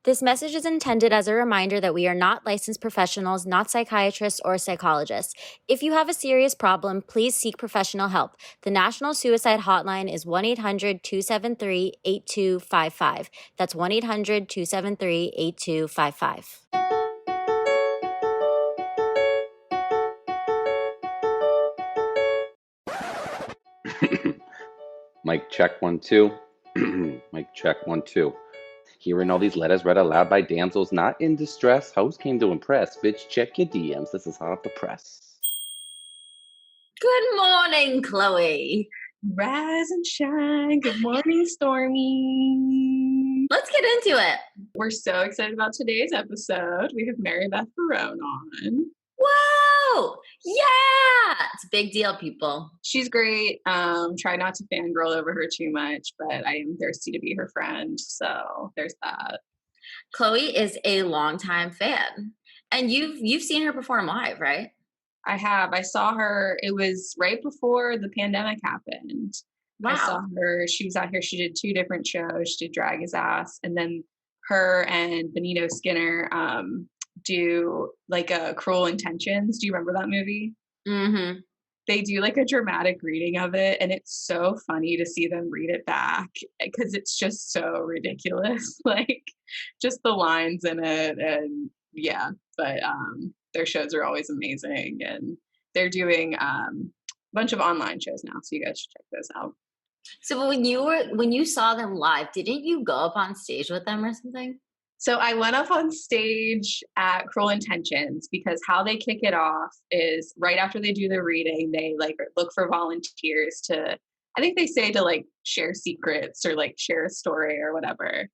This message is intended as a reminder that we are not licensed professionals, not psychiatrists or psychologists. If you have a serious problem, please seek professional help. The National Suicide Hotline is 1-800-273-8255. That's 1-800-273-8255. Mic check 1 2. Mic check 1 2. Hearing all these letters read aloud by damsels not in distress. Host came to impress. Bitch, check your DMs. This is hot off the press. Good morning, Chloe. Rise and shine. Good morning, Stormy. Let's get into it. We're so excited about today's episode. We have Mary Beth Barone on. Whoa! Yeah! It's a big deal, people. She's great. Try not to fangirl over her too much, but I am thirsty to be her friend. So there's that. Chloe is a longtime fan. And you've seen her perform live, right? I have. I saw her. It was right before the pandemic happened. Wow. I saw her. She was out here. She did 2 different shows. She did Drag His Ass. And then her and Benito Skinner do like a Cruel Intentions. Do you remember that movie? Mm-hmm. They do like a dramatic reading of it. And it's so funny to see them read it back because it's just so ridiculous. Like just the lines in it. And yeah, but their shows are always amazing, and they're doing a bunch of online shows now, so you guys should check those out. So when you saw them live, didn't you go up on stage with them or something? So I went up on stage at Cruel Intentions because how they kick it off is right after they do the reading, they like look for volunteers to, I think they say to like share secrets or like share a story or whatever.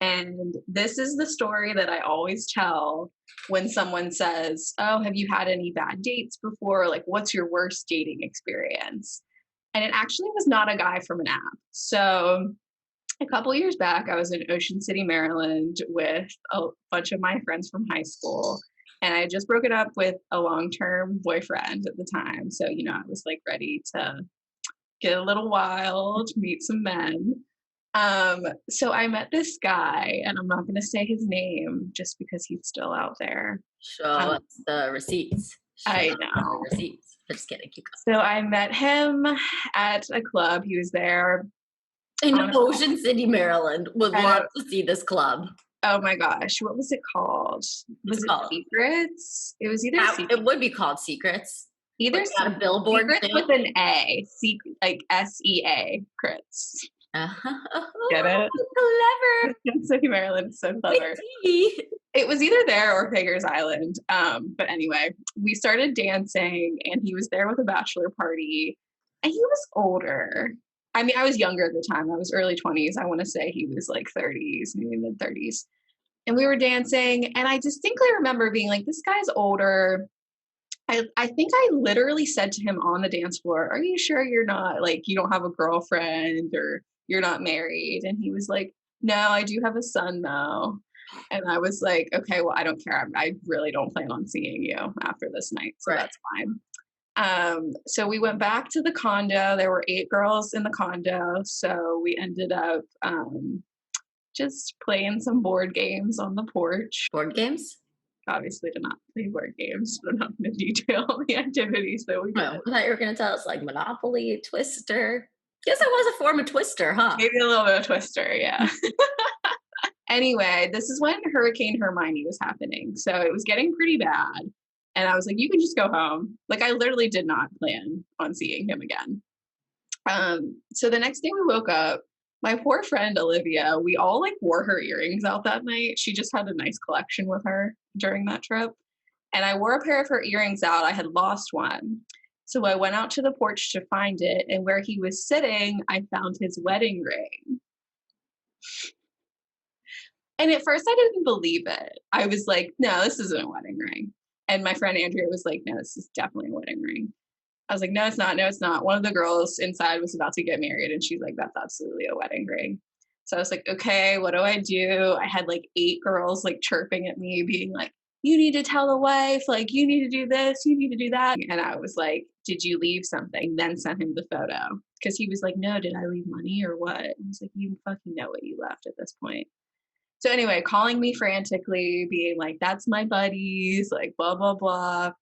And this is the story that I always tell when someone says, oh, have you had any bad dates before? Like, what's your worst dating experience? And it actually was not a guy from an app. So a couple years back, I was in Ocean City, Maryland with a bunch of my friends from high school. And I had just broken up with a long-term boyfriend at the time. So, you know, I was like ready to get a little wild, meet some men. So I met this guy, and I'm not going to say his name just because he's still out there. Show us the receipts. I know. The receipts. Just kidding. Keep going. So I met him at a club. He was there in Ocean City, Maryland. Would love to see this club. Oh my gosh, what was it called? Was it Secrets? It was either Secrets. It would be called Secrets. Either a billboard Secrets with an A, like SEA, Crits. Get it? Clever. City, Maryland is so clever. It was either there or Figures Island. But anyway, we started dancing, and he was there with a bachelor party, and he was older. I mean, I was younger at the time. I was early 20s. I want to say he was like 30s, maybe mid 30s. And we were dancing, and I distinctly remember being like, this guy's older. I think I literally said to him on the dance floor, are you sure you're not, like, you don't have a girlfriend or you're not married? And he was like, no, I do have a son though. And I was like, okay, well, I don't care. I really don't plan on seeing you after this night. So right. That's fine. So we went back to the condo. There were 8 girls in the condo. So we ended up just playing some board games on the porch. Board games? Obviously did not play board games, so I'm not going to detail the activities that we did. I thought you were going to tell us like Monopoly, Twister. Guess it was a form of Twister, huh? Maybe a little bit of Twister, yeah. Anyway, this is when Hurricane Hermione was happening. So it was getting pretty bad. And I was like, you can just go home. Like, I literally did not plan on seeing him again. So the next day we woke up, my poor friend Olivia, we all like wore her earrings out that night. She just had a nice collection with her during that trip. And I wore a pair of her earrings out. I had lost one. So I went out to the porch to find it. And where he was sitting, I found his wedding ring. And at first I didn't believe it. I was like, no, this isn't a wedding ring. And my friend Andrea was like, no, this is definitely a wedding ring. I was like, no, it's not. No, it's not. One of the girls inside was about to get married. And she's like, that's absolutely a wedding ring. So I was like, okay, what do I do? I had like 8 girls like chirping at me, being like, you need to tell the wife, like, you need to do this, you need to do that. And I was like, did you leave something? Then sent him the photo. Because he was like, no, did I leave money or what? And I was like, you fucking know what you left at this point. So anyway, calling me frantically, being like, that's my buddies, like blah, blah, blah.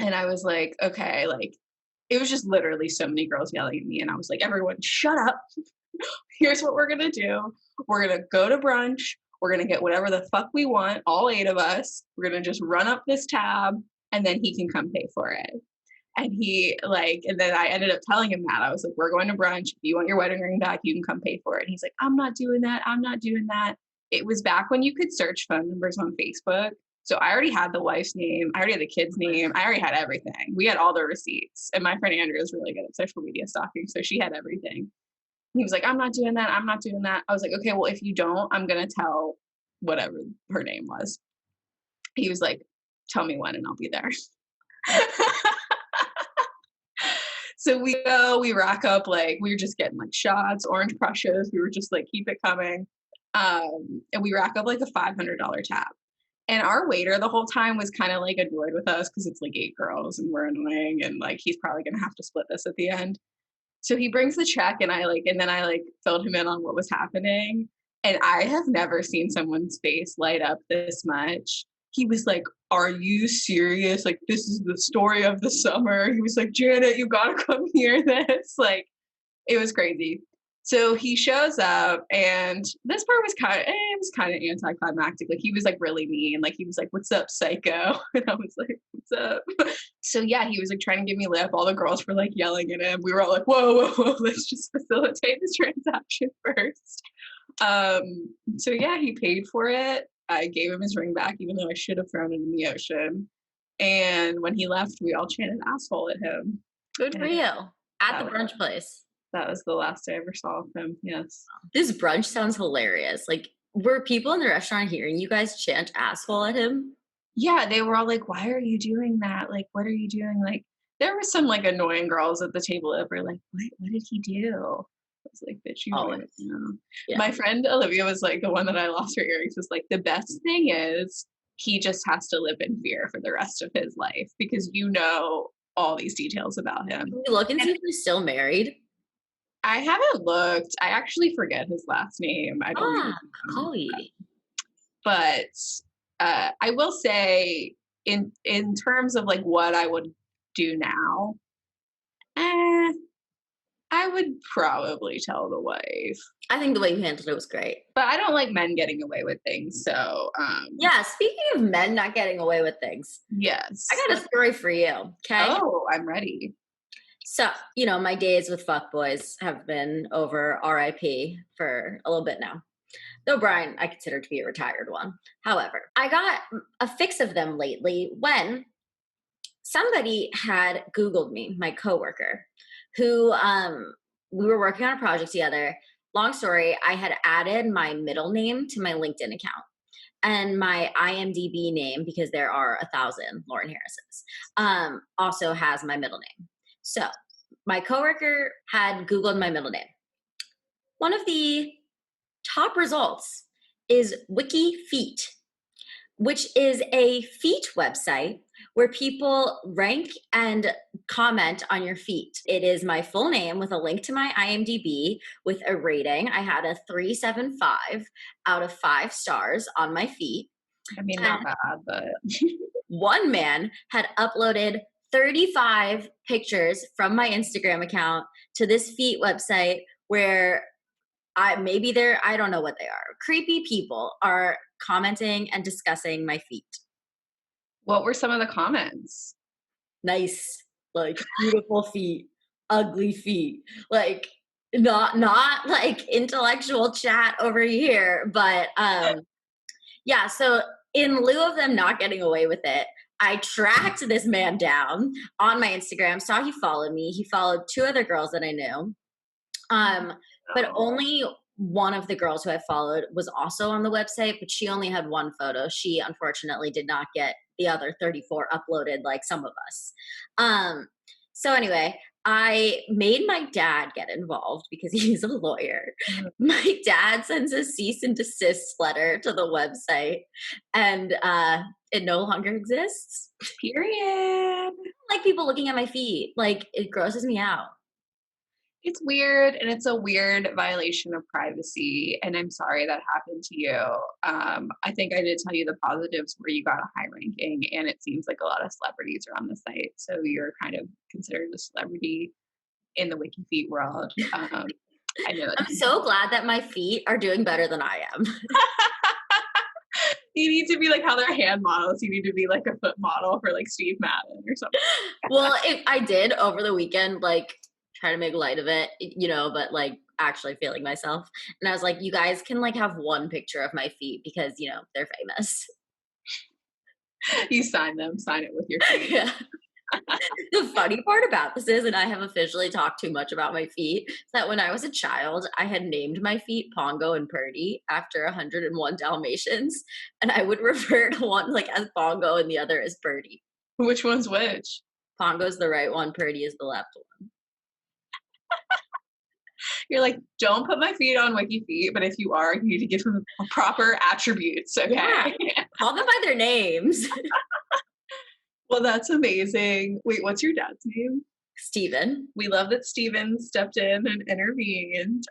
And I was like, okay, like it was just literally so many girls yelling at me. And I was like, everyone, shut up. Here's what we're going to do. We're going to go to brunch. We're going to get whatever the fuck we want, all 8 of us. We're going to just run up this tab and then he can come pay for it. And and then I ended up telling him that. I was like, we're going to brunch. If you want your wedding ring back, you can come pay for it. And he's like, I'm not doing that. I'm not doing that. It was back when you could search phone numbers on Facebook. So I already had the wife's name. I already had the kid's name. I already had everything. We had all the receipts. And my friend Andrea is really good at social media stalking. So she had everything. He was like, I'm not doing that. I'm not doing that. I was like, okay, well, if you don't, I'm going to tell whatever her name was. He was like, tell me when and I'll be there. So we go, we rack up, like, we were just getting like shots, orange precious. We were just like, keep it coming. And we rack up like a $500 tab. And our waiter the whole time was kind of like annoyed with us because it's like 8 girls and we're annoying. And like, he's probably going to have to split this at the end. So he brings the check and then I filled him in on what was happening. And I have never seen someone's face light up this much. He was like, are you serious? Like, this is the story of the summer. He was like, Janet, you gotta come hear this. Like, it was crazy. So he shows up and this part was kind of anticlimactic. Like, he was like really mean. Like, he was like, what's up, psycho? And I was like, what's up? So yeah, he was like trying to give me lip. All the girls were like yelling at him. We were all like, whoa, let's just facilitate this transaction first. So yeah, he paid for it. I gave him his ring back, even though I should have thrown it in the ocean. And when he left, we all chanted asshole at him. Good for you. At the brunch place. That was the last I ever saw of him. Yes. This brunch sounds hilarious. Like, were people in the restaurant hearing you guys chant asshole at him? Yeah, they were all like, why are you doing that? Like, what are you doing? Like, there were some like annoying girls at the table that were like, what did he do? I was like, bitch, you know. Yeah. My friend Olivia was like, the one that I lost her earrings was like, the best thing is he just has to live in fear for the rest of his life because you know all these details about him. Can you look and see if he's still married? I haven't looked. I actually forget his last name. I don't Chloe. But I will say in terms of like what I would do now, I would probably tell the wife. I think the way you handled it was great. But I don't like men getting away with things. So yeah, speaking of men not getting away with things. Yes. I got a story for you. Okay. Oh, I'm ready. So, you know, my days with fuckboys have been over RIP for a little bit now. Though Brian, I consider to be a retired one. However, I got a fix of them lately when somebody had Googled me, my coworker, who we were working on a project together. Long story, I had added my middle name to my LinkedIn account. And my IMDb name, because there are 1,000 Lauren Harrises, also has my middle name. So my coworker had Googled my middle name. One of the top results is Wiki Feet, which is a feet website where people rank and comment on your feet. It is my full name with a link to my IMDb with a rating. I had a 3.75 out of 5 stars on my feet. I mean, not bad, but one man had uploaded 35 pictures from my Instagram account to this feet website where I don't know what they are. Creepy people are commenting and discussing my feet. What were some of the comments? Nice, like beautiful feet, ugly feet, like not like intellectual chat over here, but yeah. So in lieu of them not getting away with it, I tracked this man down on my Instagram, saw he followed me. He followed 2 other girls that I knew. But only one of the girls who I followed was also on the website, but she only had 1 photo. She unfortunately did not get the other 34 uploaded like some of us. So anyway, I made my dad get involved because he's a lawyer. My dad sends a cease and desist letter to the website and it no longer exists. Period. Like people looking at my feet, like it grosses me out. It's weird, and it's a weird violation of privacy, and I'm sorry that happened to you. I think I did tell you the positives where you got a high ranking, and it seems like a lot of celebrities are on the site, so you're kind of considered a celebrity in the wiki feet world. I know I'm so glad that my feet are doing better than I am. you need to be like how they're hand models. You need to be like a foot model for like Steve Madden or something. Well, I did over the weekend, like, try to make light of it, but like actually feeling myself. And I was like, you guys can like have one picture of my feet because, they're famous. You sign it with your feet. Yeah. The funny part about this is, and I have officially talked too much about my feet, is that when I was a child, I had named my feet Pongo and Purdy after 101 Dalmatians. And I would refer to one like as Pongo and the other as Purdy. Which one's which? Pongo's the right one, Purdy is the left one. You're like, don't put my feet on wiki feet, but if you are, you need to give them proper attributes, okay? Yeah. Call them by their names. Well, that's amazing. Wait, what's your dad's name? Steven. We love that Steven stepped in and intervened.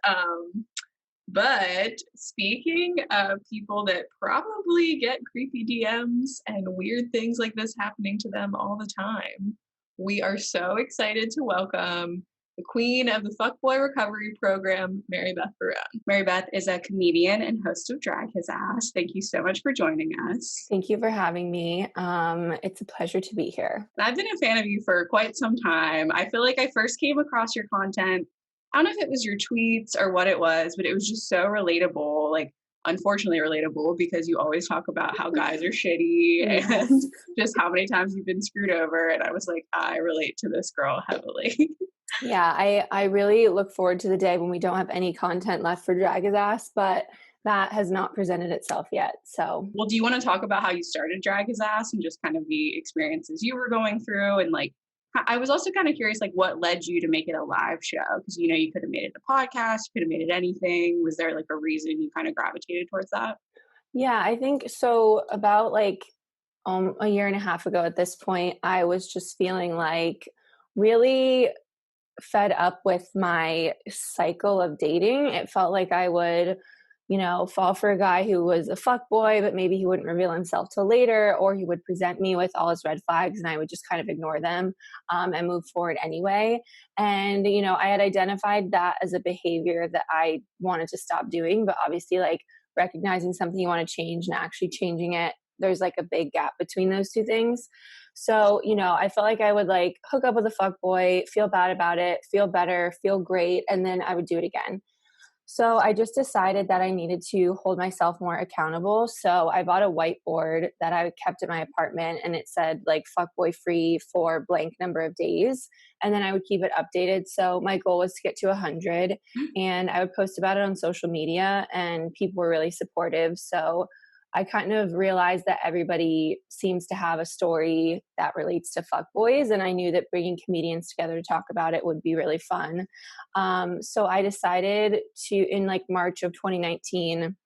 But speaking of people that probably get creepy DMs and weird things like this happening to them all the time, we are so excited to welcome the queen of the Fuckboy Recovery Program, Mary Beth Barone. Mary Beth is a comedian and host of Drag His Ass. Thank you so much for joining us. Thank you for having me. It's a pleasure to be here. I've been a fan of you for quite some time. I feel like I first came across your content, I don't know if it was your tweets or what it was, but it was just so relatable, like unfortunately relatable, because you always talk about how guys are shitty and just how many times you've been screwed over. And I was like, I relate to this girl heavily. Yeah, I really look forward to the day when we don't have any content left for Drag His Ass, but that has not presented itself yet. So, well, do you want to talk about how you started Drag His Ass and just kind of the experiences you were going through? And like, I was also kind of curious, like, what led you to make it a live show? Because, you could have made it a podcast, you could have made it anything. Was there like a reason you kind of gravitated towards that? Yeah, I think so. About like a year and a half ago at this point, I was just feeling like really fed up with my cycle of dating. It felt like I would, fall for a guy who was a fuckboy, but maybe he wouldn't reveal himself till later, or he would present me with all his red flags and I would just kind of ignore them and move forward anyway. And, I had identified that as a behavior that I wanted to stop doing, but obviously like recognizing something you want to change and actually changing it, there's like a big gap between those two things. So, I felt like I would like hook up with a fuckboy, feel bad about it, feel better, feel great, and then I would do it again. So I just decided that I needed to hold myself more accountable. So I bought a whiteboard that I kept in my apartment, and it said like fuckboy free for blank number of days. And then I would keep it updated. So my goal was to get to 100, and I would post about it on social media, and people were really supportive. So I kind of realized that everybody seems to have a story that relates to fuckboys, and I knew that bringing comedians together to talk about it would be really fun. So I decided in like March of 2019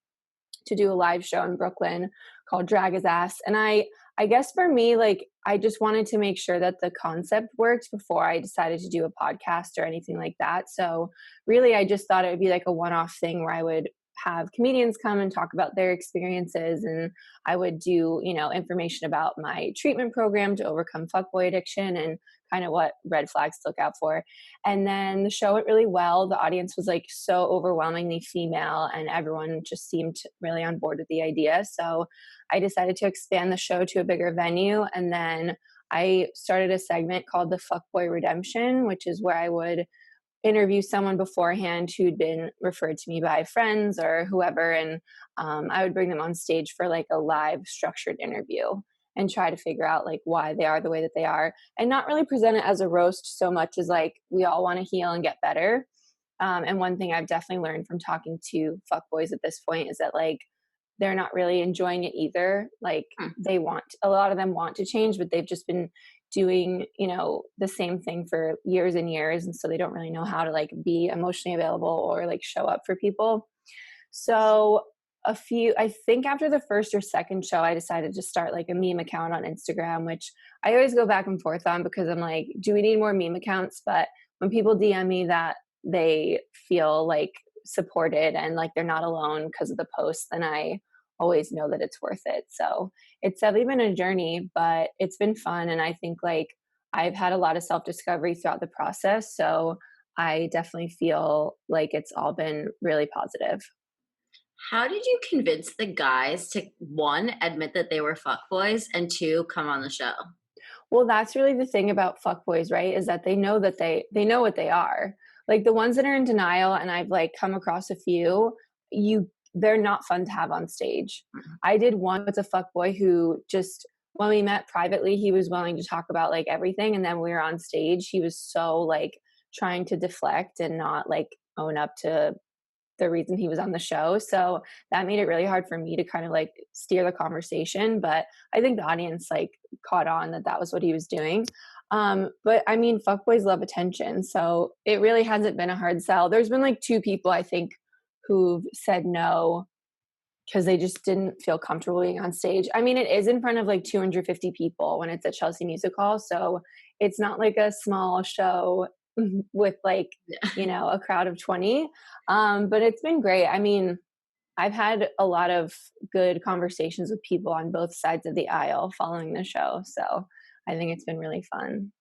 to do a live show in Brooklyn called Drag His Ass. And I guess for me, like, I just wanted to make sure that the concept worked before I decided to do a podcast or anything like that. So really, I just thought it would be like a one-off thing where I would have comedians come and talk about their experiences, and I would do, information about my treatment program to overcome fuckboy addiction and kind of what red flags to look out for. And then the show went really well. The audience was like so overwhelmingly female, and everyone just seemed really on board with the idea. So I decided to expand the show to a bigger venue, and then I started a segment called the Fuckboy Redemption, which is where I would interview someone beforehand who'd been referred to me by friends or whoever, and I would bring them on stage for like a live structured interview and try to figure out like why they are the way that they are, and not really present it as a roast so much as like we all want to heal and get better. And one thing I've definitely learned from talking to fuckboys at this point is that like they're not really enjoying it either. Like a lot of them want to change, but they've just been doing, the same thing for years and years. And so they don't really know how to like be emotionally available or like show up for people. So I think after the first or second show, I decided to start like a meme account on Instagram, which I always go back and forth on because I'm like, do we need more meme accounts? But when people DM me that they feel like supported and like they're not alone because of the post, then I always know that it's worth it. So it's definitely been a journey, but it's been fun. And I think like I've had a lot of self-discovery throughout the process. So I definitely feel like it's all been really positive. How did you convince the guys to, one, admit that they were fuckboys, and two, come on the show? Well, that's really the thing about fuckboys, right? Is that they know they know what they are. Like the ones that are in denial, and I've like come across a few, they're not fun to have on stage. I did one with a fuckboy who just, when we met privately, he was willing to talk about like everything, and then we were on stage, he was so like trying to deflect and not like own up to the reason he was on the show. So that made it really hard for me to kind of like steer the conversation. But I think the audience like caught on that that was what he was doing. But I mean, fuckboys love attention. So it really hasn't been a hard sell. There's been like 2 people, I think, who've said no because they just didn't feel comfortable being on stage. I mean, it is in front of like 250 people when it's at Chelsea Music Hall. So it's not like a small show with like, you know, a crowd of 20. But it's been great. I mean, I've had a lot of good conversations with people on both sides of the aisle following the show. So I think it's been really fun.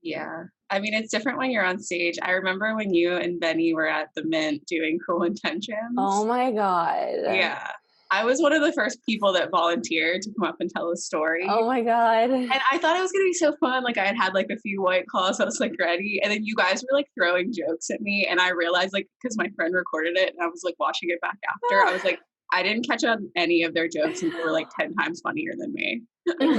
Yeah. I mean, it's different when you're on stage. I remember when you and Benny were at the Mint doing Cruel Intentions. Oh my God. Yeah. I was one of the first people that volunteered to come up and tell a story. Oh my God. And I thought it was going to be so fun. Like I had like a few White Claws. I was like ready. And then you guys were like throwing jokes at me. And I realized like, because my friend recorded it and I was like watching it back after, I was like, I didn't catch on any of their jokes and they were like 10 times funnier than me.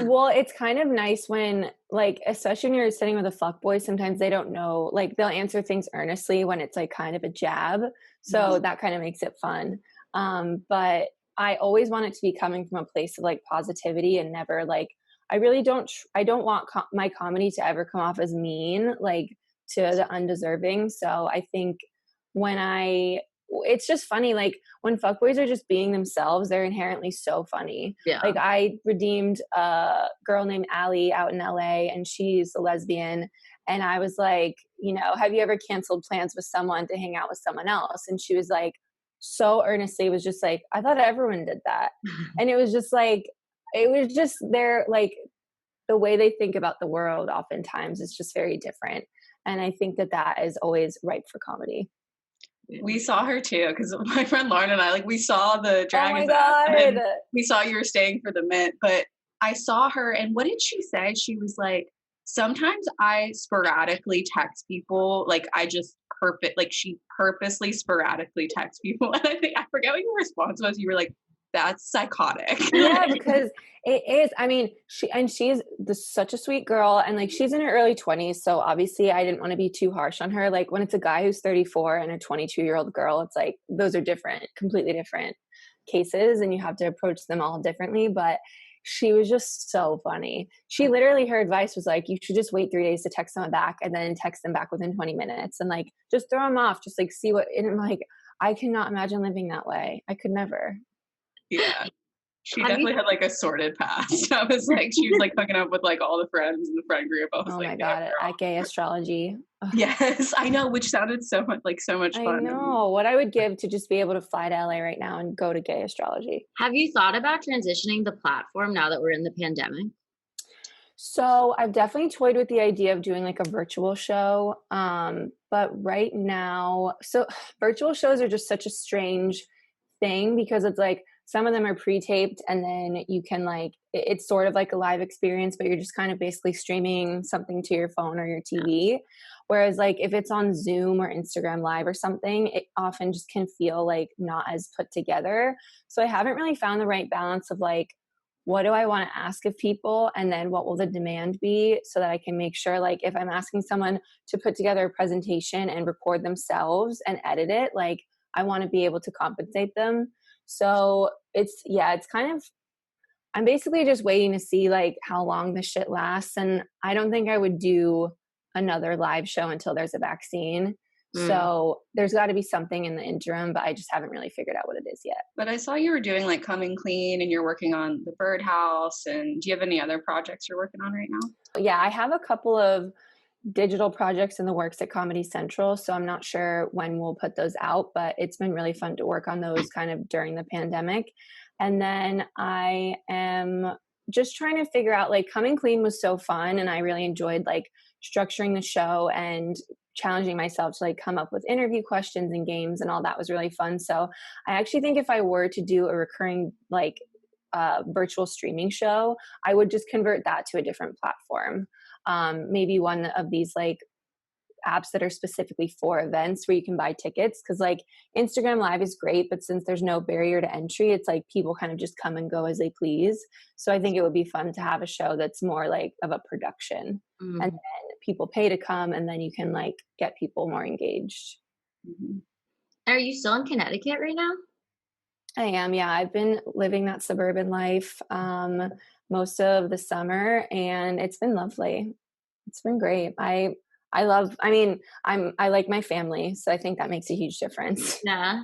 Well, it's kind of nice when like, especially when you're sitting with a fuckboy, sometimes they don't know, like they'll answer things earnestly when it's like kind of a jab. So that kind of makes it fun. But I always want it to be coming from a place of like positivity and never like, I really don't, I don't want my comedy to ever come off as mean, like to the undeserving. So I think it's just funny, like when fuckboys are just being themselves, they're inherently so funny. Yeah. Like I redeemed a girl named Allie out in LA and she's a lesbian. And I was like, you know, have you ever canceled plans with someone to hang out with someone else? And she was like, so earnestly was just like, I thought everyone did that. And it was just like, it was just their, like the way they think about the world oftentimes is just very different. And I think that is always ripe for comedy. We saw her too, because my friend Lauren and I, like, we saw the Dragon's Oh my Ass, and God. we saw you were staying for the Mint, but I saw her, and what did she say? She was like, sometimes I sporadically text people, like I just she purposely sporadically texts people, and I forget what your response was. You were like, that's psychotic. Yeah, because it is. I mean, she's such a sweet girl, and like she's in her early 20s. So obviously, I didn't want to be too harsh on her. Like when it's a guy who's 34 and a 22-year-old girl, it's like those are different, completely different cases, and you have to approach them all differently. But she was just so funny. She literally, her advice was like, you should just wait 3 days to text someone back, and then text them back within 20 minutes, and like just throw them off, just like see what. And I'm like, I cannot imagine living that way. I could never. Yeah. She definitely had like a sordid past. I was like, she was like hooking up with like all the friends in the friend group. I was Oh like, my God, at Gay Astrology. Ugh. Yes, I know, which sounded so much fun. I know what I would give to just be able to fly to LA right now and go to Gay Astrology. Have you thought about transitioning the platform now that we're in the pandemic? So I've definitely toyed with the idea of doing like a virtual show. But right now, so virtual shows are just such a strange thing because it's like, some of them are pre-taped and then you can like, it's sort of like a live experience, but you're just kind of basically streaming something to your phone or your TV. Whereas like if it's on Zoom or Instagram Live or something, it often just can feel like not as put together. So I haven't really found the right balance of like, what do I want to ask of people? And then what will the demand be so that I can make sure like if I'm asking someone to put together a presentation and record themselves and edit it, like I want to be able to compensate them. So it's kind of, I'm basically just waiting to see like how long this shit lasts. And I don't think I would do another live show until there's a vaccine. So there's got to be something in the interim, but I just haven't really figured out what it is yet. But I saw you were doing like Coming Clean and you're working on the Birdhouse. And do you have any other projects you're working on right now? Yeah, I have a couple of digital projects in the works at Comedy Central, so I'm not sure when we'll put those out, but it's been really fun to work on those kind of during the pandemic. And then I am just trying to figure out, like, Coming Clean was so fun, and I really enjoyed like structuring the show and challenging myself to like come up with interview questions and games, and all that was really fun. So I actually think if I were to do a recurring like virtual streaming show, I would just convert that to a different platform. Maybe one of these like apps that are specifically for events where you can buy tickets. Cause like Instagram Live is great, but since there's no barrier to entry, it's like people kind of just come and go as they please. So I think it would be fun to have a show that's more like of a production. Mm. And then people pay to come, and then you can like get people more engaged. Mhm. Are you still in Connecticut right now? I am, yeah. I've been living that suburban life most of the summer, and it's been lovely. It's been great. I love. I mean, I like my family, so I think that makes a huge difference. Yeah.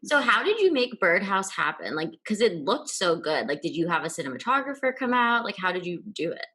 So how did you make Birdhouse happen? Like, because it looked so good. Like, did you have a cinematographer come out? Like, how did you do it?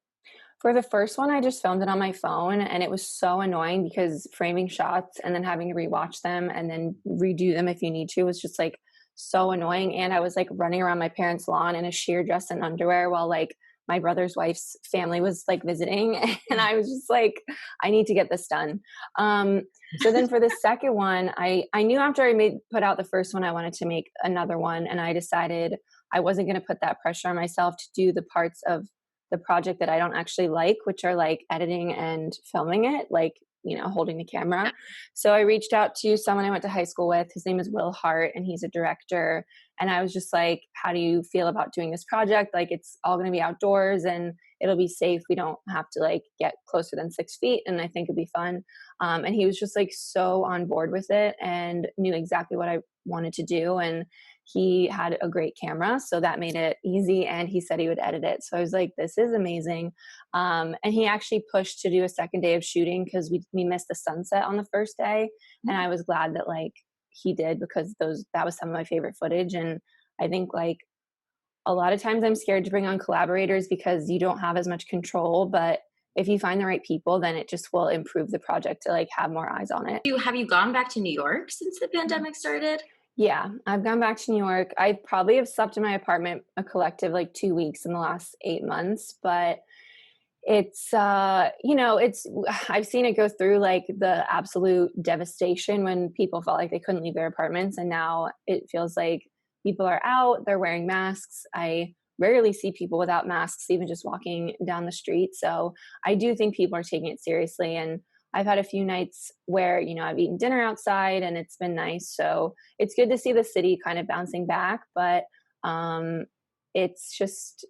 For the first one, I just filmed it on my phone, and it was so annoying because framing shots and then having to rewatch them and then redo them if you need to was just like so annoying. And I was like running around my parents' lawn in a sheer dress and underwear while like my brother's wife's family was like visiting, and I was just like, I need to get this done. So then for the second one, I knew after I put out the first one I wanted to make another one, and I decided I wasn't going to put that pressure on myself to do the parts of the project that I don't actually like, which are like editing and filming it, like, you know, holding the camera. So I reached out to someone I went to high school with. His name is Will Hart, and he's a director. And I was just like, how do you feel about doing this project? Like, it's all going to be outdoors and it'll be safe. We don't have to like get closer than 6 feet. And I think it'd be fun. And he was just like so on board with it and knew exactly what I wanted to do. And he had a great camera, so that made it easy. And he said he would edit it. So I was like, this is amazing. And he actually pushed to do a second day of shooting because we missed the sunset on the first day. And I was glad that like he did, because that was some of my favorite footage. And I think like a lot of times I'm scared to bring on collaborators because you don't have as much control, but if you find the right people, then it just will improve the project to like have more eyes on it. Have you gone back to New York since the pandemic started? Yeah, I've gone back to New York. I probably have slept in my apartment a collective like 2 weeks in the last 8 months, but it's I've seen it go through like the absolute devastation when people felt like they couldn't leave their apartments, and now it feels like people are out, they're wearing masks. I rarely see people without masks even just walking down the street. So I do think people are taking it seriously, and I've had a few nights where, you know, I've eaten dinner outside and it's been nice. So it's good to see the city kind of bouncing back, but it's just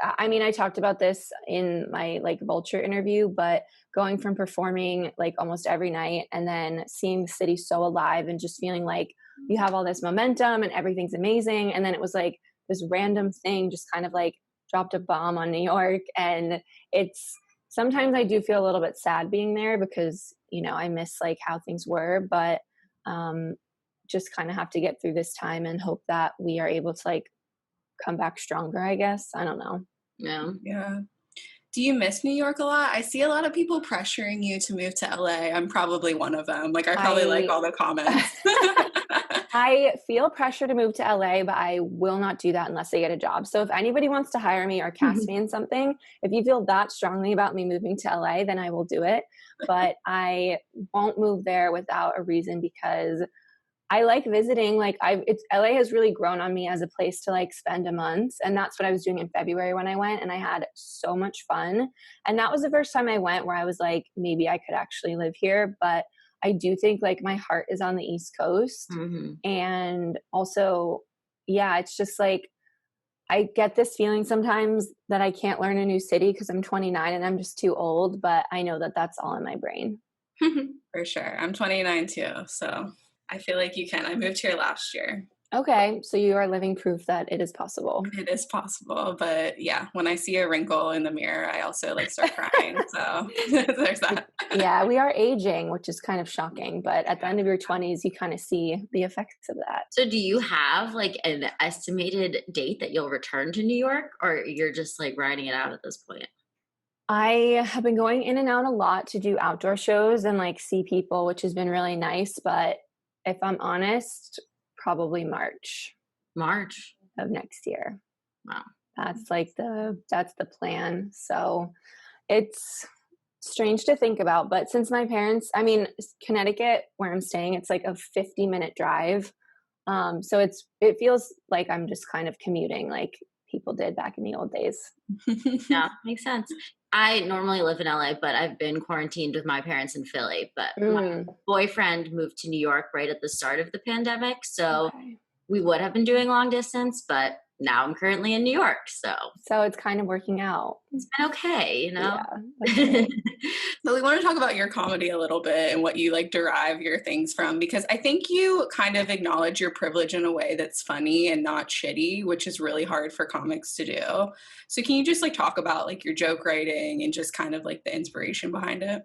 I mean, I talked about this in my like Vulture interview, but going from performing like almost every night and then seeing the city so alive and just feeling like you have all this momentum and everything's amazing, and then it was like this random thing just kind of like dropped a bomb on New York. And it's sometimes I do feel a little bit sad being there because, you know, I miss like how things were, but just kind of have to get through this time and hope that we are able to like come back stronger, I guess. I don't know. No. Yeah. Do you miss New York a lot? I see a lot of people pressuring you to move to LA. I'm probably one of them. Like, I probably like all the comments. I feel pressure to move to LA, but I will not do that unless I get a job. So if anybody wants to hire me or cast me in something, if you feel that strongly about me moving to LA, then I will do it. But I won't move there without a reason, because I like visiting. Like LA has really grown on me as a place to like spend a month. And that's what I was doing in February when I went, and I had so much fun. And that was the first time I went where I was like, maybe I could actually live here. But I do think like my heart is on the East Coast. Mm-hmm. And also, yeah, it's just like, I get this feeling sometimes that I can't learn a new city because I'm 29 and I'm just too old, but I know that that's all in my brain. For sure. I'm 29 too. So I feel like you can. I moved here last year. Okay, so you are living proof that it is possible. It is possible, but yeah, when I see a wrinkle in the mirror, I also like start crying. So there's that. Yeah, we are aging, which is kind of shocking, but at the end of your 20s, you kind of see the effects of that. So do you have like an estimated date that you'll return to New York, or you're just like riding it out at this point? I have been going in and out a lot to do outdoor shows and like see people, which has been really nice. But if I'm honest, probably March March. of next year. Wow. That's the plan. So it's strange to think about, but since my parents, I mean, Connecticut, where I'm staying, it's like a 50-minute drive. So it feels like I'm just kind of commuting like people did back in the old days. Yeah, makes sense. I normally live in LA, but I've been quarantined with my parents in Philly. But my boyfriend moved to New York right at the start of the pandemic. So Okay. we would have been doing long distance, but now I'm currently in New York. So So it's kind of working out. it's been okay, you know? Yeah, that's great. So we want to talk about your comedy a little bit and what you like derive your things from, because I think you kind of acknowledge your privilege in a way that's funny and not shitty, which is really hard for comics to do. So can you just like talk about like your joke writing and just kind of like the inspiration behind it?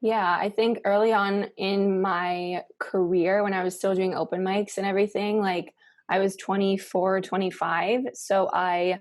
Yeah, I think early on in my career, when I was still doing open mics and everything, like I was 24, 25. So I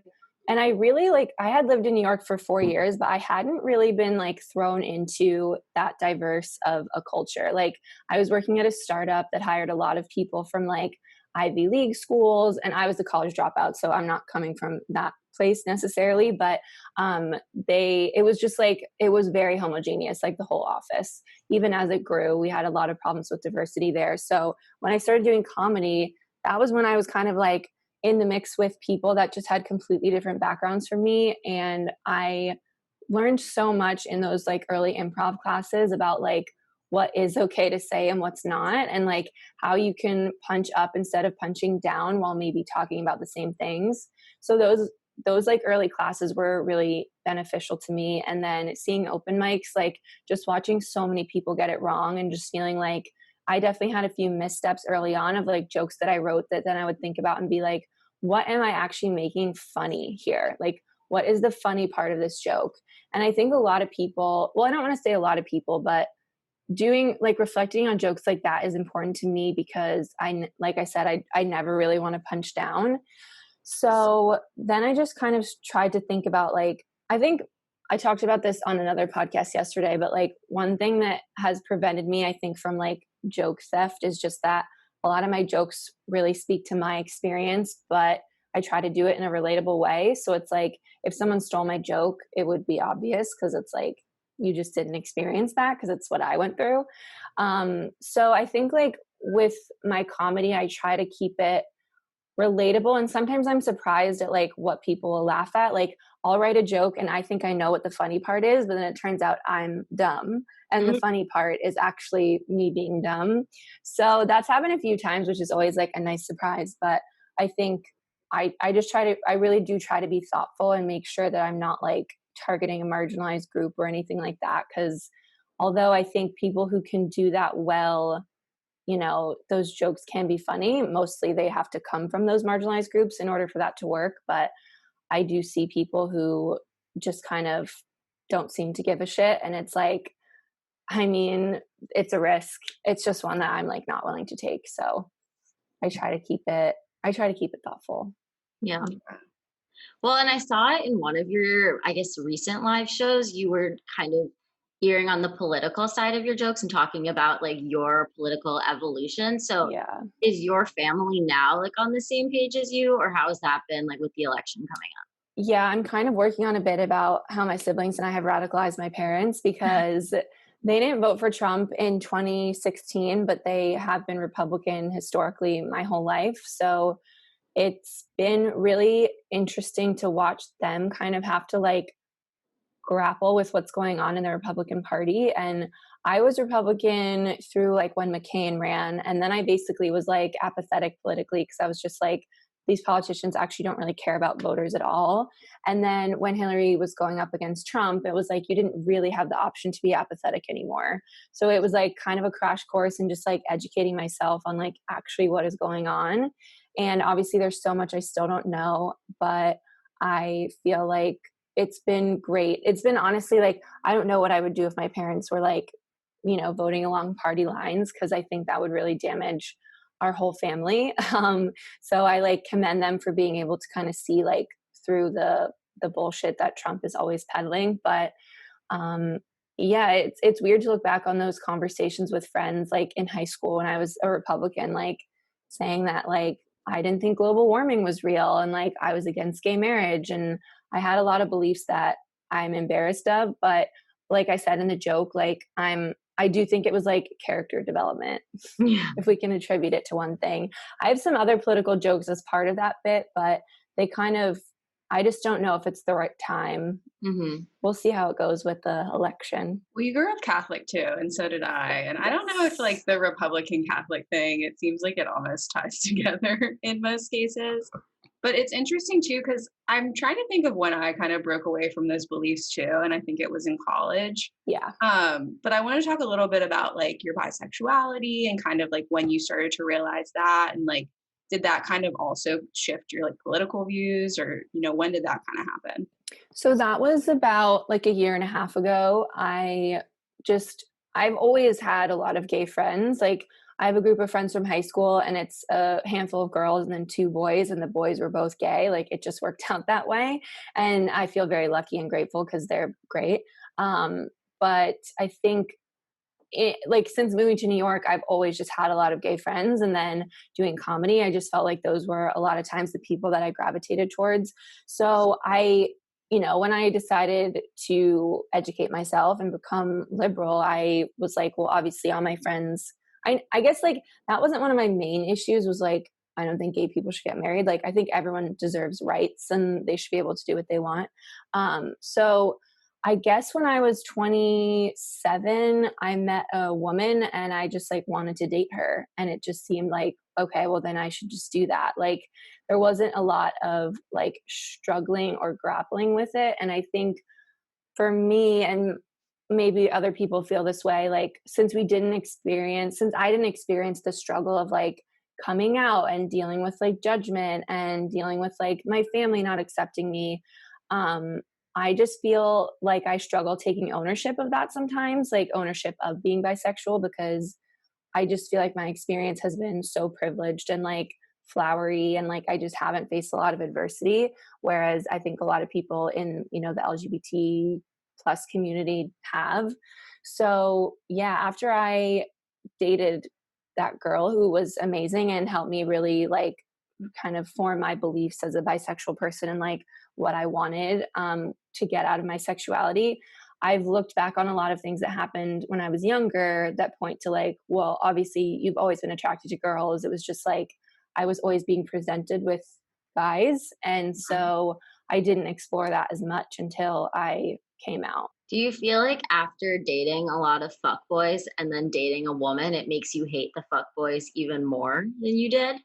really like, I had lived in New York for 4 years, but I hadn't really been like thrown into that diverse of a culture. Like I was working at a startup that hired a lot of people from like Ivy League schools, and I was a college dropout. So I'm not coming from that place necessarily, but it was just like, it was very homogeneous, like the whole office. Even as it grew, we had a lot of problems with diversity there. So when I started doing comedy, that was when I was kind of like in the mix with people that just had completely different backgrounds from me. And I learned so much in those like early improv classes about like what is okay to say and what's not, and like how you can punch up instead of punching down while maybe talking about the same things. So those like early classes were really beneficial to me. And then seeing open mics, like just watching so many people get it wrong and just feeling like I definitely had a few missteps early on of like jokes that I wrote that then I would think about and be like, what am I actually making funny here? Like, what is the funny part of this joke? And I think a lot of people, well, I don't want to say a lot of people, but doing like reflecting on jokes like that is important to me because like I said, I never really want to punch down. So then I just kind of tried to think about like, I think I talked about this on another podcast yesterday, but like one thing that has prevented me, I think, from like joke theft is just that a lot of my jokes really speak to my experience, but I try to do it in a relatable way. So it's like if someone stole my joke, it would be obvious because it's like you just didn't experience that because it's what I went through. So I think like with my comedy, I try to keep it relatable, and sometimes I'm surprised at like what people will laugh at. Like I'll write a joke and I think I know what the funny part is, but then it turns out I'm dumb and the funny part is actually me being dumb. So that's happened a few times, which is always like a nice surprise. But I think I really do try to be thoughtful and make sure that I'm not like targeting a marginalized group or anything like that, because although I think people who can do that well, you know, those jokes can be funny. Mostly they have to come from those marginalized groups in order for that to work. But I do see people who just kind of don't seem to give a shit. And it's like, I mean, it's a risk. It's just one that I'm like not willing to take. So I try to keep it thoughtful. Yeah. Well, and I saw it in one of your, I guess, recent live shows. You were kind of earing on the political side of your jokes and talking about like your political evolution. So Yeah. is your family now like on the same page as you, or how has that been like with the election coming up? Yeah, I'm kind of working on a bit about how my siblings and I have radicalized my parents because they didn't vote for Trump in 2016, but they have been Republican historically my whole life. So it's been really interesting to watch them kind of have to like grapple with what's going on in the Republican Party. And I was Republican through like when McCain ran. And then I basically was like apathetic politically because I was just like, these politicians actually don't really care about voters at all. And then when Hillary was going up against Trump, it was like you didn't really have the option to be apathetic anymore. So it was like kind of a crash course in just like educating myself on like actually what is going on. And obviously there's so much I still don't know, but I feel like it's been great. It's been honestly like, I don't know what I would do if my parents were like, you know, voting along party lines, because I think that would really damage our whole family. So I like commend them for being able to kind of see like through the the bullshit that Trump is always peddling. But yeah, it's weird to look back on those conversations with friends, like in high school when I was a Republican, like saying that like I didn't think global warming was real and like I was against gay marriage, and I had a lot of beliefs that I'm embarrassed of. But like I said in the joke, like I do think it was like character development, Yeah. if we can attribute it to one thing. I have some other political jokes as part of that bit, but they kind of, I just don't know if it's the right time. Mm-hmm. We'll see how it goes with the election. Well, you grew up Catholic too, and so did I. And I don't know if like the Republican Catholic thing, it seems like it almost ties together in most cases. But it's interesting too, because I'm trying to think of when I kind of broke away from those beliefs too. And I think it was in college. Yeah. But I want to talk a little bit about like your bisexuality and kind of like when you started to realize that, and like, did that kind of also shift your like political views, or, you know, when did that kind of happen? So that was about like a year and a half ago. I've always had a lot of gay friends. Like I have a group of friends from high school, and it's a handful of girls and then 2 boys, and the boys were both gay. Like it just worked out that way. And I feel very lucky and grateful because they're great. But I think like since moving to New York, I've always just had a lot of gay friends, and then doing comedy, I just felt like those were a lot of times the people that I gravitated towards. So when I decided to educate myself and become liberal, I was like, well, obviously all my friends, I guess like that wasn't one of my main issues, was like, I don't think gay people should get married. Like I think everyone deserves rights and they should be able to do what they want. So I guess when I was 27, I met a woman and I just like wanted to date her. And it just seemed like, okay, well then I should just do that. Like there wasn't a lot of like struggling or grappling with it. And I think for me, and maybe other people feel this way, like since I didn't experience the struggle of like coming out and dealing with like judgment and dealing with like my family not accepting me, I just feel like I struggle taking ownership of that sometimes, like ownership of being bisexual, because I just feel like my experience has been so privileged and like flowery, and like I just haven't faced a lot of adversity. Whereas I think a lot of people in, the LGBT plus community have. So yeah, after I dated that girl who was amazing and helped me really like kind of form my beliefs as a bisexual person and like what I wanted to get out of my sexuality, I've looked back on a lot of things that happened when I was younger that point to like, well, obviously you've always been attracted to girls. It was just like I was always being presented with guys. And so I didn't explore that as much until I came out. Do you feel like after dating a lot of fuckboys and then dating a woman, it makes you hate the fuckboys even more than you did?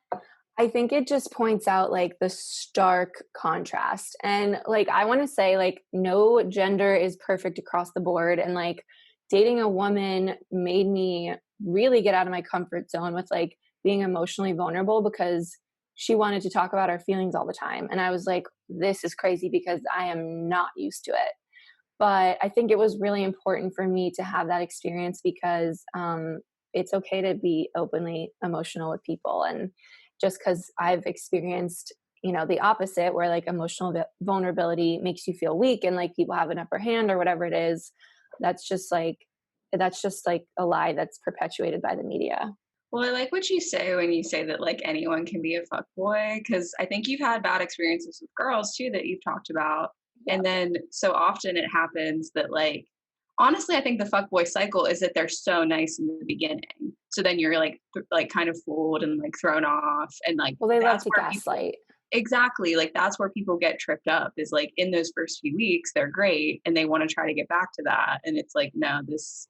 I think it just points out like the stark contrast. And like, I want to say like no gender is perfect across the board. And like dating a woman made me really get out of my comfort zone with like being emotionally vulnerable, because she wanted to talk about her feelings all the time. And I was like, this is crazy because I am not used to it. But I think it was really important for me to have that experience because it's okay to be openly emotional with people. And just because I've experienced, the opposite, where like emotional vulnerability makes you feel weak and like people have an upper hand or whatever it is, that's just like a lie that's perpetuated by the media. Well, I like what you say when you say that like anyone can be a fuckboy, because I think you've had bad experiences with girls too that you've talked about. Yeah. And then so often it happens that like, honestly, I think the fuckboy cycle is that they're so nice in the beginning. So then you're like kind of fooled and like thrown off. And like, well, they love to gaslight. Exactly. Like that's where people get tripped up, is like in those first few weeks, they're great and they want to try to get back to that. And it's like, no, this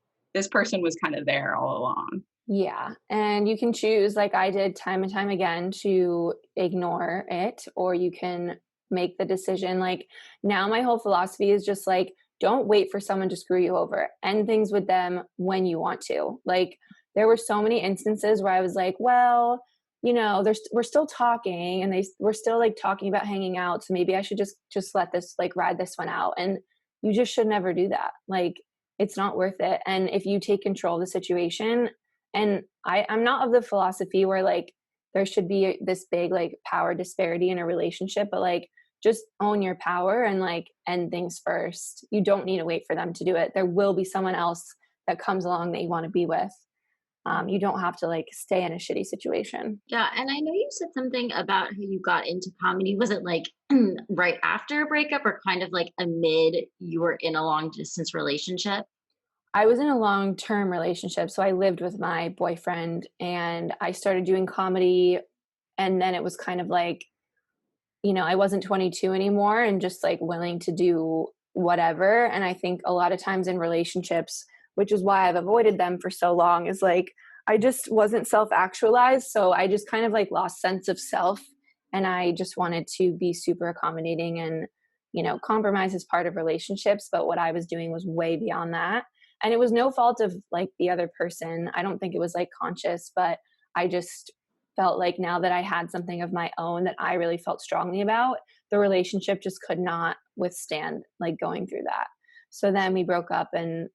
person was kind of there all along. Yeah. And you can choose, like I did time and time again, to ignore it, or you can make the decision. Like now my whole philosophy is just like, don't wait for someone to screw you over. End things with them when you want to. Like there were so many instances where I was like, well, we're still talking and we're still like talking about hanging out. So maybe I should just let this like ride this one out. And you just should never do that. Like it's not worth it. And if you take control of the situation, and I'm not of the philosophy where like there should be this big like power disparity in a relationship, but like just own your power and like end things first. You don't need to wait for them to do it. There will be someone else that comes along that you want to be with. You don't have to like stay in a shitty situation. Yeah, and I know you said something about how you got into comedy. Was it like right after a breakup or kind of like amid you were in a long distance relationship? I was in a long-term relationship, so I lived with my boyfriend and I started doing comedy, and then it was kind of like, I wasn't 22 anymore and just like willing to do whatever. And I think a lot of times in relationships, which is why I've avoided them for so long, is like I just wasn't self-actualized. So I just kind of like lost sense of self, and I just wanted to be super accommodating and, compromise is part of relationships. But what I was doing was way beyond that. And it was no fault of like the other person. I don't think it was like conscious, but I just felt like now that I had something of my own that I really felt strongly about, the relationship just could not withstand like going through that. So then we broke up, and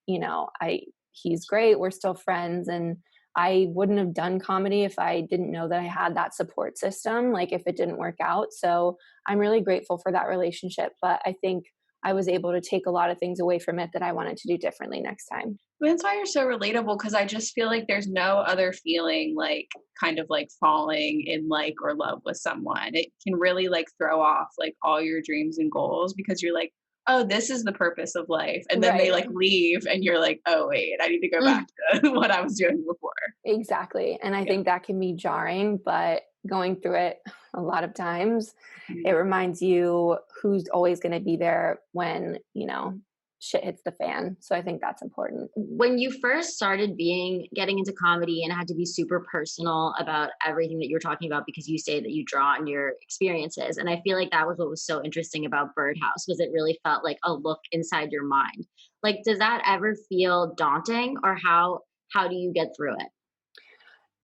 he's great. We're still friends, and I wouldn't have done comedy if I didn't know that I had that support system, like if it didn't work out. So I'm really grateful for that relationship, but I think I was able to take a lot of things away from it that I wanted to do differently next time. That's why you're so relatable, because I just feel like there's no other feeling like kind of like falling in like or love with someone. It can really like throw off like all your dreams and goals, because you're like, oh, this is the purpose of life. And then they like leave and you're like, oh, wait, I need to go back to what I was doing before. Exactly. And I think that can be jarring, but going through it a lot of times, it reminds you who's always going to be there when, shit hits the fan. So I think that's important. When you first started getting into comedy and had to be super personal about everything that you were talking about, because you say that you draw on your experiences, and I feel like that was what was so interesting about Birdhouse, was it really felt like a look inside your mind. Like, does that ever feel daunting, or how do you get through it?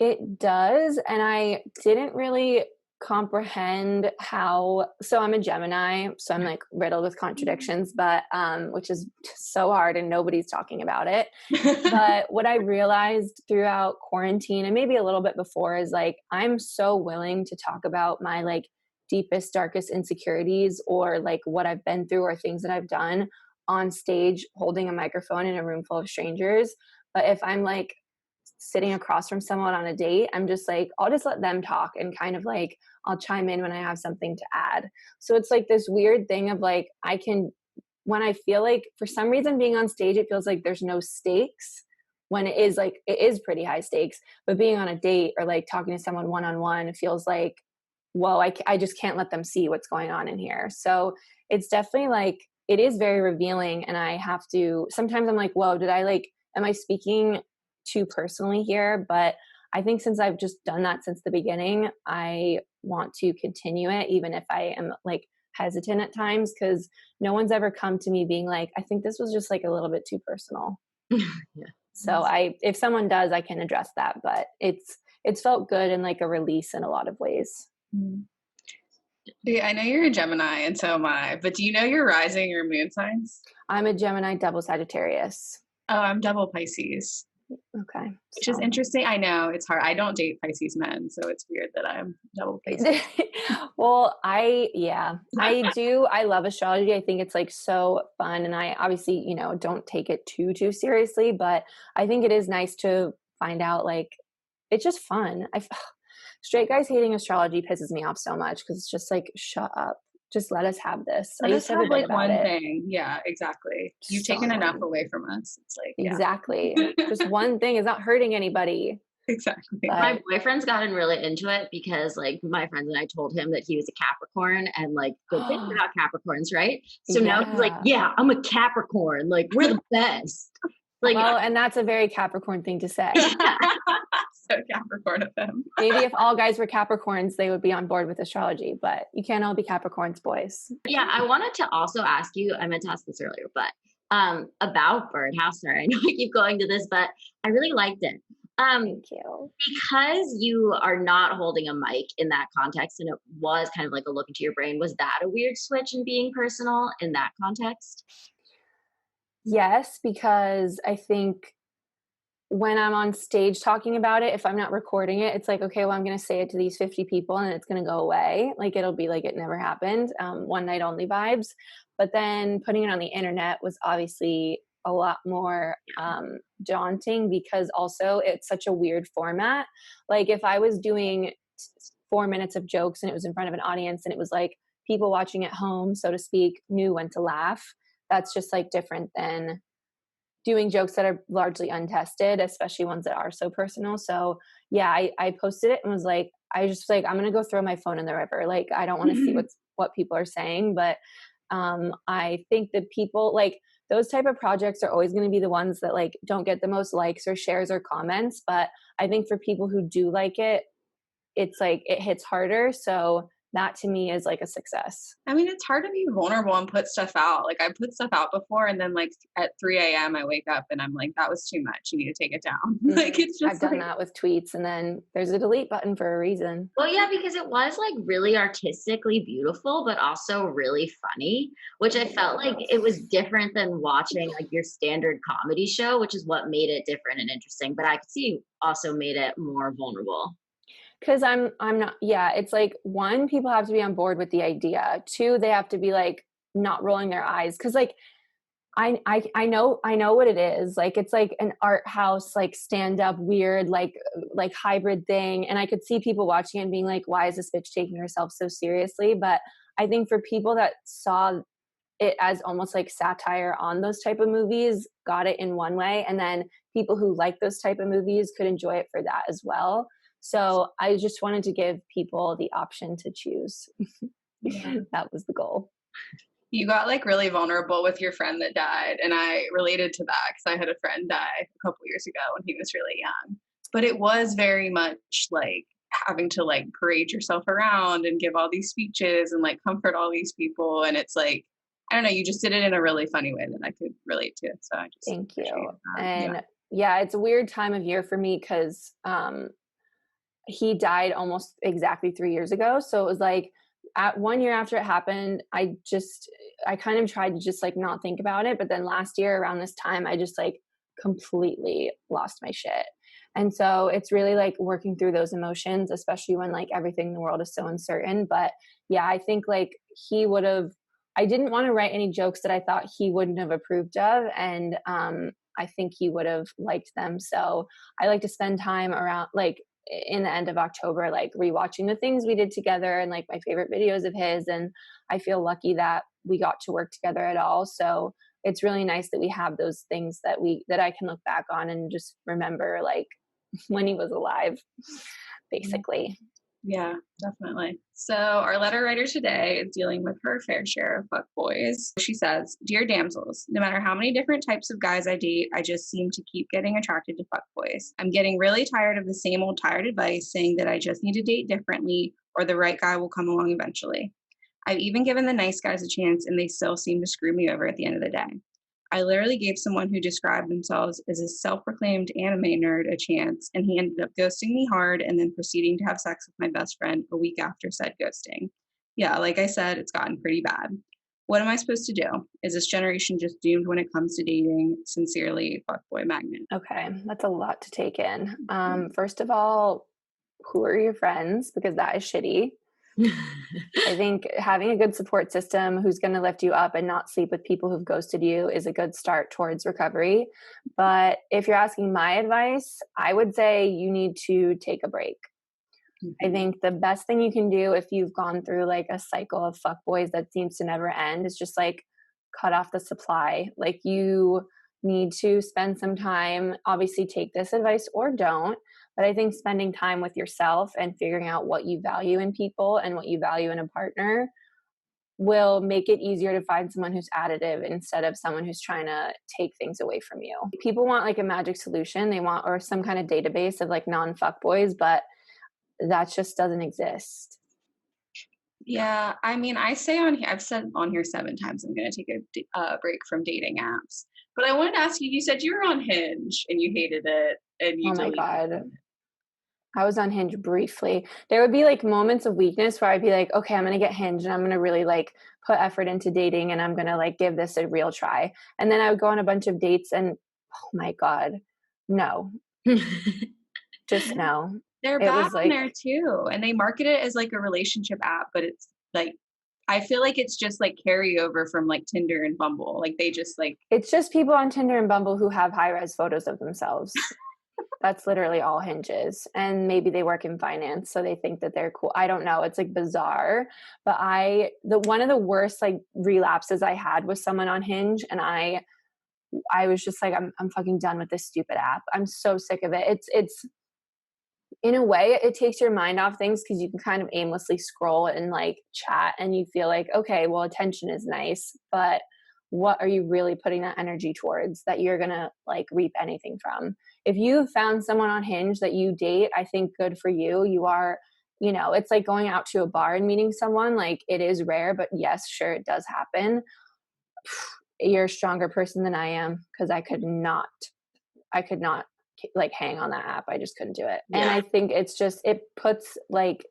It does. And I didn't really comprehend so I'm a Gemini, so I'm like riddled with contradictions, but which is so hard and nobody's talking about it. But what I realized throughout quarantine and maybe a little bit before is like I'm so willing to talk about my like deepest, darkest insecurities, or like what I've been through or things that I've done on stage holding a microphone in a room full of strangers. But if I'm like sitting across from someone on a date, I'm just like, I'll just let them talk and kind of like, I'll chime in when I have something to add. So it's like this weird thing of like, when I feel like for some reason being on stage, it feels like there's no stakes, when it is pretty high stakes. But being on a date or like talking to someone one-on-one, it feels like, well, I just can't let them see what's going on in here. So it's definitely like, it is very revealing. And I have to, sometimes I'm like, whoa, am I speaking too personally here? But I think since I've just done that since the beginning, I want to continue it, even if I am like hesitant at times, because no one's ever come to me being like, I think this was just like a little bit too personal. Yeah. So if someone does, I can address that, but it's felt good and like a release in a lot of ways. Yeah, I know you're a Gemini and so am I, but do you know your rising or moon signs? I'm a Gemini, double Sagittarius. Oh, I'm double Pisces. Okay. Which is interesting. I know it's hard. I don't date Pisces men, so it's weird that I'm double Pisces. Well, I do. I love astrology. I think it's like so fun. And I obviously, don't take it too seriously, but I think it is nice to find out, like, it's just fun. Straight guys hating astrology pisses me off so much, because it's just like, shut up. Just let us have this. I used to have like one thing. Yeah, exactly. You've taken enough away from us. It's like, exactly. Just one thing is not hurting anybody. Exactly. But my boyfriend's gotten really into it, because like my friends and I told him that he was a Capricorn, and like good things about Capricorns, right? So now he's like, yeah, I'm a Capricorn. Like, we're the best. Like, well, and that's a very Capricorn thing to say. So Capricorn of them. Maybe if all guys were Capricorns, they would be on board with astrology, but you can't all be Capricorns, boys. Yeah, I wanted to also ask you, I meant to ask this earlier, but about Birdhouse. Sorry, I know I keep going to this, but I really liked it. Thank you. Because you are not holding a mic in that context, and it was kind of like a look into your brain, was that a weird switch in being personal in that context? Yes, because I think when I'm on stage talking about it, if I'm not recording it, it's like, okay, well, I'm going to say it to these 50 people and it's going to go away. Like it'll be like it never happened, one night only vibes. But then putting it on the internet was obviously a lot more daunting, because also it's such a weird format. Like if I was doing 4 minutes of jokes and it was in front of an audience and it was like people watching at home, so to speak, knew when to laugh, that's just like different than doing jokes that are largely untested, especially ones that are so personal. So yeah, I posted it and was like, I just like, I'm gonna go throw my phone in the river. Like I don't want to see what people are saying. But I think that people like those type of projects are always going to be the ones that like don't get the most likes or shares or comments. But I think for people who do like it, it's like it hits harder. So that to me is like a success. I mean, it's hard to be vulnerable and put stuff out. Like I put stuff out before, and then like at 3 a.m. I wake up and I'm like, that was too much. You need to take it down. Like it's just I've done that with tweets, and then there's a delete button for a reason. Well, yeah, because it was like really artistically beautiful, but also really funny, which I felt like it was different than watching like your standard comedy show, which is what made it different and interesting. But I could see also made it more vulnerable. Because I'm not, yeah, it's like, one, people have to be on board with the idea. Two, they have to be like not rolling their eyes. Cause like, I know what it is. Like, it's like an art house, like stand up weird, like hybrid thing. And I could see people watching it and being like, why is this bitch taking herself so seriously? But I think for people that saw it as almost like satire on those type of movies, got it in one way. And then people who like those type of movies could enjoy it for that as well. So I just wanted to give people the option to choose. That was the goal. You got like really vulnerable with your friend that died, and I related to that because I had a friend die a couple years ago when he was really young. But it was very much like having to like parade yourself around and give all these speeches and like comfort all these people, and it's like, I don't know, you just did it in a really funny way that I could relate to. So I just thank you. And yeah, it's a weird time of year for me because he died almost exactly 3 years ago. So it was like at 1 year after it happened, I kind of tried to just like not think about it. But then last year around this time, I just like completely lost my shit. And so it's really like working through those emotions, especially when like everything in the world is so uncertain. But yeah, I think like I didn't want to write any jokes that I thought he wouldn't have approved of. And I think he would have liked them. So I like to spend time around like in the end of October, like rewatching the things we did together and like my favorite videos of his. And I feel lucky that we got to work together at all. So it's really nice that we have those things that I can look back on and just remember like when he was alive, basically. Yeah, definitely. So our letter writer today is dealing with her fair share of fuckboys. She says, "Dear damsels, no matter how many different types of guys I date, I just seem to keep getting attracted to fuckboys. I'm getting really tired of the same old tired advice saying that I just need to date differently or the right guy will come along eventually. I've even given the nice guys a chance and they still seem to screw me over at the end of the day. I literally gave someone who described themselves as a self-proclaimed anime nerd a chance, and he ended up ghosting me hard and then proceeding to have sex with my best friend a week after said ghosting. Yeah, like I said, it's gotten pretty bad. What am I supposed to do? Is this generation just doomed when it comes to dating? Sincerely, fuckboy magnet." Okay, that's a lot to take in. First of all, who are your friends? Because that is shitty. I think having a good support system who's going to lift you up and not sleep with people who've ghosted you is a good start towards recovery. But if you're asking my advice, I would say you need to take a break. I think the best thing you can do if you've gone through like a cycle of fuckboys that seems to never end is just like cut off the supply. Like you need to spend some time, obviously take this advice or don't, but I think spending time with yourself and figuring out what you value in people and what you value in a partner will make it easier to find someone who's additive instead of someone who's trying to take things away from you. People want like a magic solution, or some kind of database of like non-fuckboys, but that just doesn't exist. Yeah, I mean, I've said on here 7 times I'm going to take a break from dating apps. But I wanted to ask you, you said you were on Hinge and you hated it and you deleted it. Oh my God. It. I was on Hinge briefly. There would be like moments of weakness where I'd be like, okay, I'm going to get Hinge and I'm going to really like put effort into dating and I'm going to like give this a real try. And then I would go on a bunch of dates and oh my God, no, just no. They're It bad was on like, there too. And they market it as like a relationship app, but it's like, I feel like it's just like carryover from like Tinder and Bumble. Like they just like, it's just people on Tinder and Bumble who have high-res photos of themselves. That's literally all Hinge is. And maybe they work in finance, so they think that they're cool. I don't know. It's like bizarre. But one of the worst like relapses I had was someone on Hinge, and I was just like, I'm fucking done with this stupid app. I'm so sick of it. It's in a way, it takes your mind off things because you can kind of aimlessly scroll and like chat, and you feel like, okay, well, attention is nice, but what are you really putting that energy towards that you're gonna like reap anything from? If you found someone on Hinge that you date, I think good for you. You are, it's like going out to a bar and meeting someone. Like, it is rare, but yes, sure, it does happen. You're a stronger person than I am, because I could not like hang on that app. I just couldn't do it. Yeah. And I think it's just, it puts like,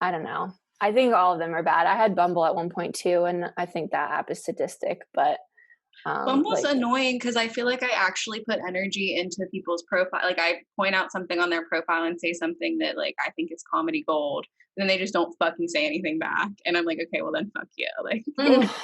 I don't know. I think all of them are bad. I had Bumble at one point too, and I think that app is sadistic, but Bumble's like, annoying because I feel like I actually put energy into people's profile. Like I point out something on their profile and say something that like I think is comedy gold, and then they just don't fucking say anything back. And I'm like, okay, well then fuck you. Like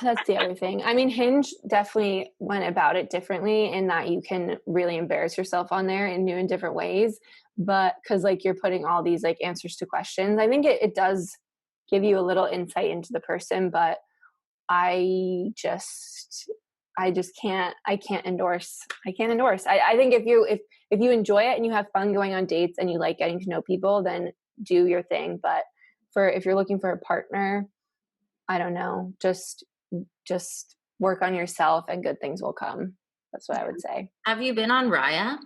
that's the other thing. I mean, Hinge definitely went about it differently in that you can really embarrass yourself on there in new and different ways. But because like you're putting all these like answers to questions, I think it does give you a little insight into the person. But I just can't endorse. I think if you enjoy it and you have fun going on dates and you like getting to know people, then do your thing. But if you're looking for a partner, I don't know, just work on yourself and good things will come. That's what I would say. Have you been on Raya?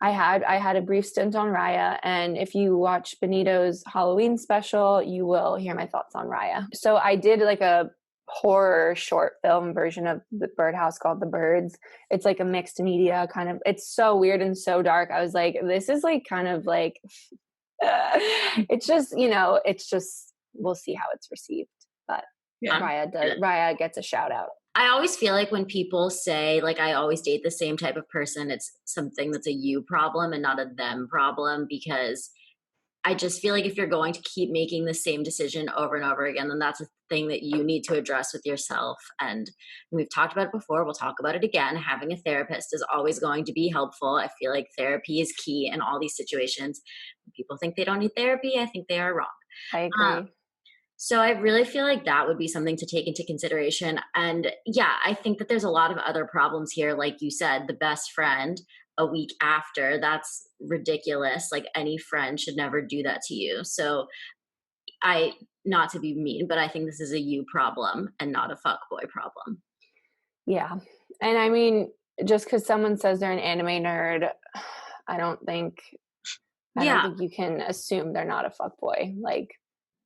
I had a brief stint on Raya, and if you watch Benito's Halloween special, you will hear my thoughts on Raya. So I did like a horror short film version of the Birdhouse called The Birds. It's like a mixed media kind of, it's so weird and so dark. I was like, this is like kind of like, it's just, we'll see how it's received. But yeah. Raya gets a shout out. I always feel like when people say, like, I always date the same type of person, it's something that's a you problem and not a them problem, because I just feel like if you're going to keep making the same decision over and over again, then that's a thing that you need to address with yourself. And we've talked about it before. We'll talk about it again. Having a therapist is always going to be helpful. I feel like therapy is key in all these situations. When people think they don't need therapy, I think they are wrong. I agree. So I really feel like that would be something to take into consideration. And yeah, I think that there's a lot of other problems here. Like you said, the best friend a week after, that's ridiculous. Like, any friend should never do that to you. So not to be mean, but I think this is a you problem and not a fuckboy problem. Yeah. And I mean, just because someone says they're an anime nerd, I don't think you can assume they're not a fuckboy. Like,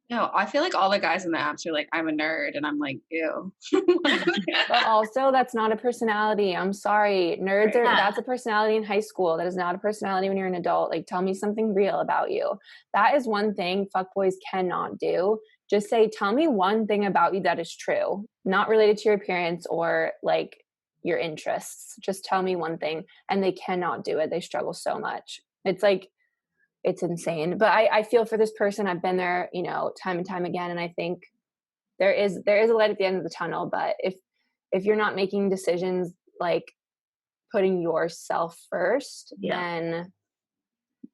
no, I feel like all the guys in the apps are like, I'm a nerd, and I'm like, ew. but also that's not a personality. I'm sorry. Nerds are, that's a personality in high school. That is not a personality when you're an adult. Like, tell me something real about you. That is one thing fuckboys cannot do. Just say, tell me one thing about you that is true, not related to your appearance or like your interests. Just tell me one thing. And they cannot do it. They struggle so much. It's like, it's insane. But I feel for this person. I've been there, time and time again. And I think there is a light at the end of the tunnel. But if you're not making decisions like putting yourself first, then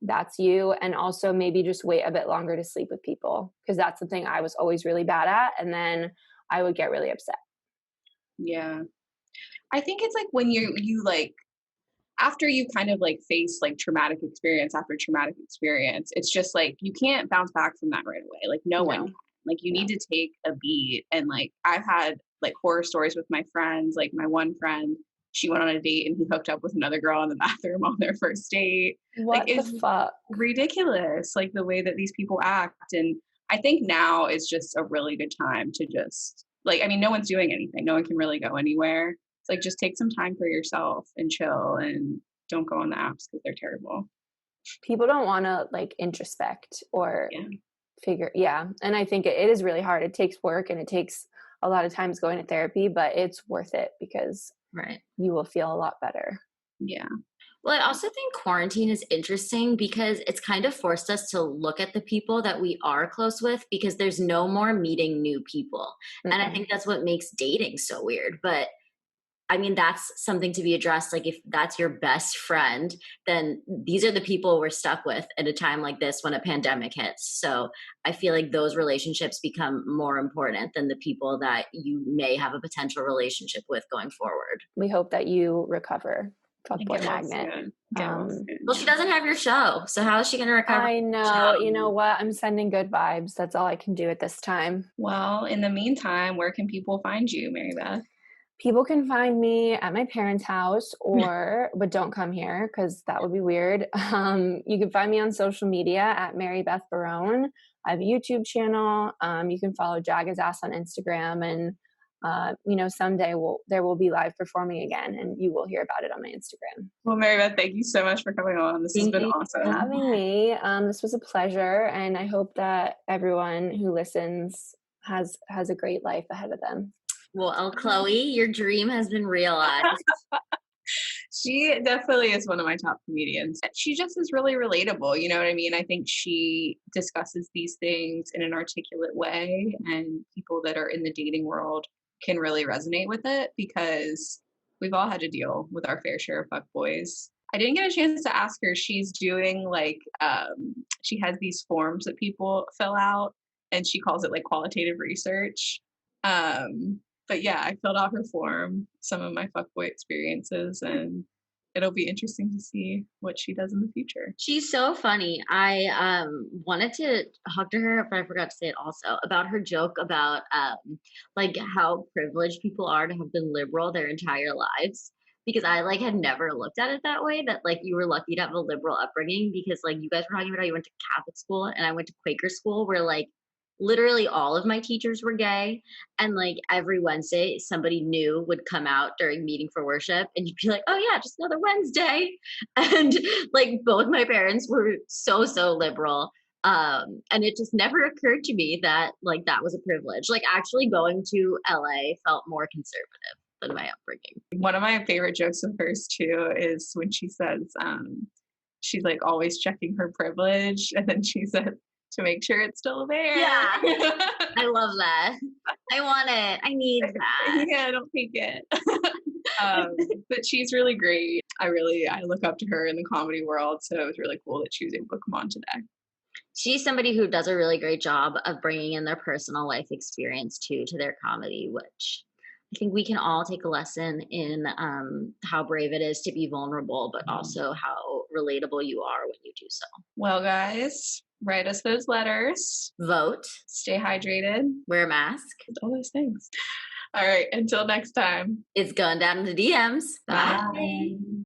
that's you. And also maybe just wait a bit longer to sleep with people, because that's the thing I was always really bad at. And then I would get really upset. Yeah. I think it's like when you like, after you kind of like face like traumatic experience after traumatic experience, it's just like, you can't bounce back from that right away. Like no one can. Like you need to take a beat. And like, I've had like horror stories with my friends. Like my one friend, she went on a date and he hooked up with another girl in the bathroom on their first date. What like, the fuck? Ridiculous. Like the way that these people act. And I think now is just a really good time to just like, I mean, no one's doing anything. No one can really go anywhere. It's like, just take some time for yourself and chill, and don't go on the apps because they're terrible. People don't want to like introspect or figure. Yeah. And I think it is really hard. It takes work and it takes a lot of times going to therapy, but it's worth it because you will feel a lot better. Yeah. Well, I also think quarantine is interesting because it's kind of forced us to look at the people that we are close with because there's no more meeting new people. And I Mm-mm. think that's what makes dating so weird. But I mean, that's something to be addressed. Like, if that's your best friend, then these are the people we're stuck with at a time like this when a pandemic hits. So I feel like those relationships become more important than the people that you may have a potential relationship with going forward. We hope that you recover, And fuckboy get well magnet. soon. Get well soon. Well, she doesn't have your show. So how is she going to recover? I know. You know what? I'm sending good vibes. That's all I can do at this time. Well, in the meantime, where can people find you, Mary Beth? People can find me at my parents' house but don't come here because that would be weird. You can find me on social media at Mary Beth Barone. I have a YouTube channel. You can follow Jaga's Ass on Instagram, and someday there will be live performing again, and you will hear about it on my Instagram. Well, Mary Beth, thank you so much for coming on. This has Thank been you for awesome. Having me. This was a pleasure, and I hope that everyone who listens has a great life ahead of them. Well, Chloe, your dream has been realized. She definitely is one of my top comedians. She just is really relatable. You know what I mean? I think she discusses these things in an articulate way, and people that are in the dating world can really resonate with it because we've all had to deal with our fair share of fuckboys. I didn't get a chance to ask her. She's doing she has these forms that people fill out, and she calls it like qualitative research. But yeah, I filled out her form, some of my fuckboy experiences, and it'll be interesting to see what she does in the future. She's so funny. I wanted to talk to her, but I forgot to say it also about her joke about like how privileged people are to have been liberal their entire lives. Because I like had never looked at it that way, that like you were lucky to have a liberal upbringing because like you guys were talking about how you went to Catholic school and I went to Quaker school where like literally all of my teachers were gay, and like every Wednesday somebody new would come out during meeting for worship and you'd be like, oh yeah, just another Wednesday. And like both my parents were so liberal, and it just never occurred to me that like that was a privilege. Like actually going to LA felt more conservative than my upbringing. One of my favorite jokes of hers too is when she says she's like always checking her privilege, and then she said to make sure it's still there. Yeah. I love that. I want it. I need that. Yeah, don't take it. But she's really great. I look up to her in the comedy world, so it was really cool that she was able to come on today. She's somebody who does a really great job of bringing in their personal life experience too to their comedy, which I think we can all take a lesson in how brave it is to be vulnerable, but also how relatable you are when you do so. Well, guys, write us those letters. Vote. Stay hydrated. Wear a mask. All those things. All right. Until next time. It's going down in the DMs. Bye.